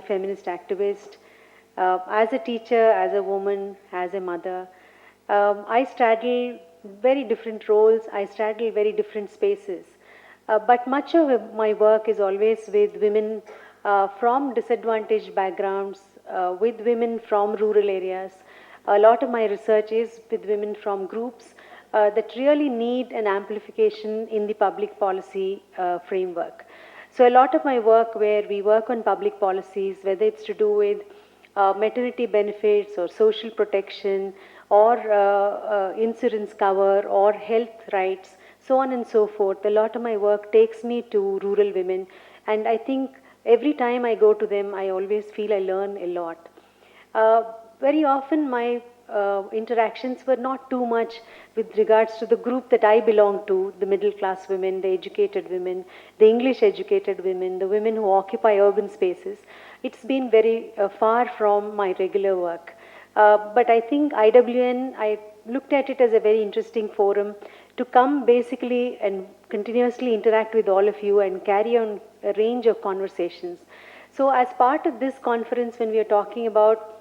anti-feminist activist, as a teacher, as a woman, as a mother. I straddle very different roles, I straddle very different spaces. But much of my work is always with women from disadvantaged backgrounds, with women from rural areas. A lot of my research is with women from groups that really need an amplification in the public policy framework. So, a lot of my work where we work on public policies, whether it's to do with maternity benefits or social protection or insurance cover or health rights, so on and so forth. A lot of my work takes me to rural women, and I think every time I go to them, I always feel I learn a lot. Very often, my interactions were not too much with regards to the group that I belong to, the middle class women, the educated women, the English educated women, the women who occupy urban spaces. It's been very far from my regular work. But I think IWN, I looked at it as a very interesting forum to come basically and continuously interact with all of you and carry on a range of conversations. So, as part of this conference, when we are talking about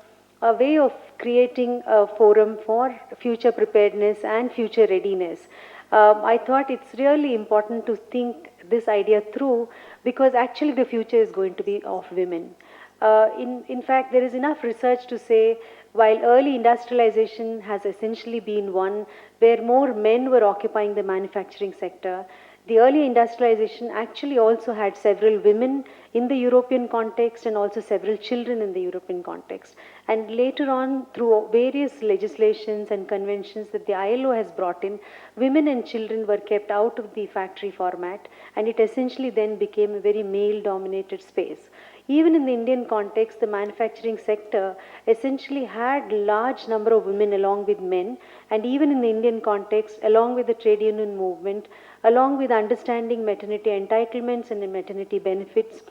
a way of creating a forum for future preparedness and future readiness, I thought it's really important to think this idea through because actually the future is going to be of women. In fact, there is enough research to say while early industrialization has essentially been one where more men were occupying the manufacturing sector, the early industrialization actually also had several women in the European context and also several children in the European context. And later on, through various legislations and conventions that the ILO has brought in, women and children were kept out of the factory format, and it essentially then became a very male dominated space. Even in the Indian context, the manufacturing sector essentially had large number of women along with men, and even in the Indian context, along with the trade union movement, along with understanding maternity entitlements and maternity benefits,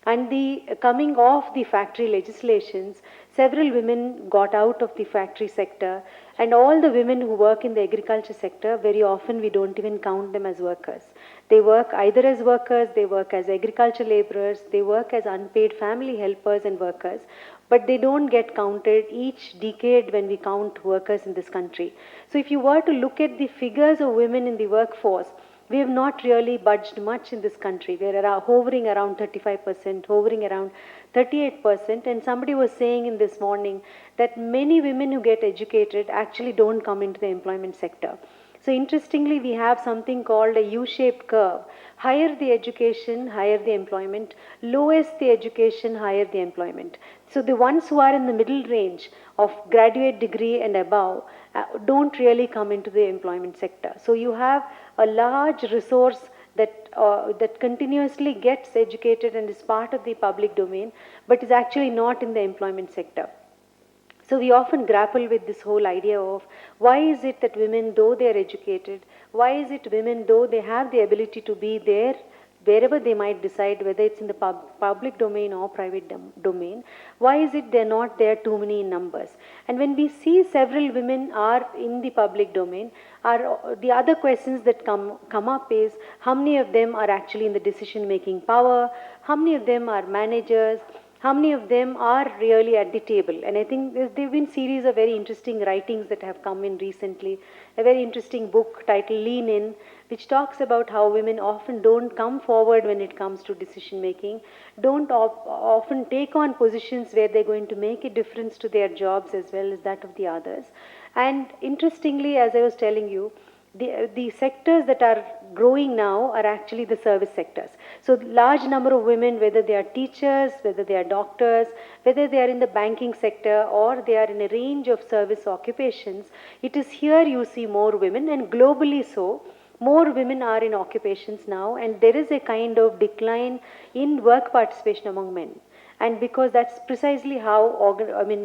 and the coming of the factory legislations, several women got out of the factory sector, and all the women who work in the agriculture sector, very often we don't even count them as workers. They work either as workers, they work as agriculture laborers, they work as unpaid family helpers and workers, but they don't get counted each decade when we count workers in this country. So if you were to look at the figures of women in the workforce, we have not really budged much in this country. We are hovering around 35%, hovering around 38%. And somebody was saying in this morning that many women who get educated actually don't come into the employment sector. So interestingly, we have something called a U-shaped curve. Higher the education, higher the employment. Lowest the education, higher the employment. So the ones who are in the middle range of graduate degree and above don't really come into the employment sector. So you have a large resource that continuously gets educated and is part of the public domain, but is actually not in the employment sector. So we often grapple with this whole idea of why is it that women, though they are educated, why is it women, though they have the ability to be there, wherever they might decide, whether it's in the public domain or private domain, why is it they're not there too many in numbers? And when we see several women are in the public domain, the other questions that come up is how many of them are actually in the decision making power, how many of them are managers, how many of them are really at the table? And I think there have been series of very interesting writings that have come in recently. A very interesting book titled Lean In, which talks about how women often don't come forward when it comes to decision making, don't often take on positions where they're going to make a difference to their jobs as well as that of the others. And interestingly, as I was telling you, the sectors that are growing now are actually the service sectors. So large number of women, whether they are teachers, whether they are doctors, whether they are in the banking sector or they are in a range of service occupations, it is here you see more women, and globally so. More women are in occupations now, and there is a kind of decline in work participation among men. And because that's precisely how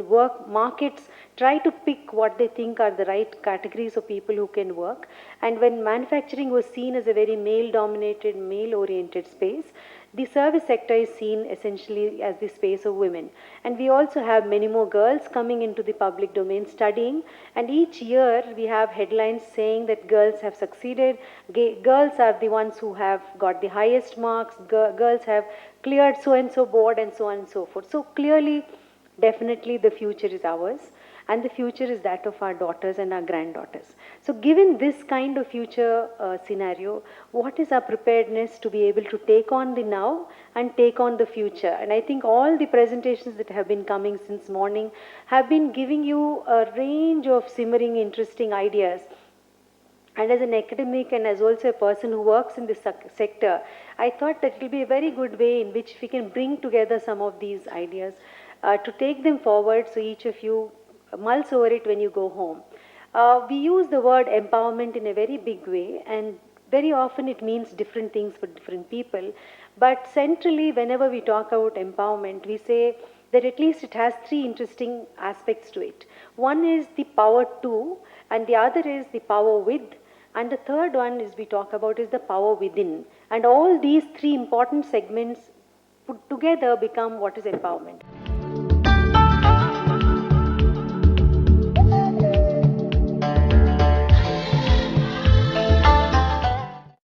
work markets try to pick what they think are the right categories of people who can work. And when manufacturing was seen as a very male dominated, male oriented space, the service sector is seen essentially as the space of women. And we also have many more girls coming into the public domain studying, and each year we have headlines saying that girls have succeeded, girls are the ones who have got the highest marks, girls have cleared so and so board, and so on and so forth. So clearly, definitely the future is ours, and the future is that of our daughters and our granddaughters. So given this kind of future scenario, what is our preparedness to be able to take on the now and take on the future? And I think all the presentations that have been coming since morning have been giving you a range of simmering interesting ideas. And as an academic and as also a person who works in this sector, I thought that it will be a very good way in which we can bring together some of these ideas to take them forward, so each of you mulls over it when you go home. We use the word empowerment in a very big way, and very often it means different things for different people. But centrally, whenever we talk about empowerment, we say that at least it has three interesting aspects to it. One is the power to, and the other is the power with, and the third one is we talk about is the power within. And all these three important segments put together become what is empowerment.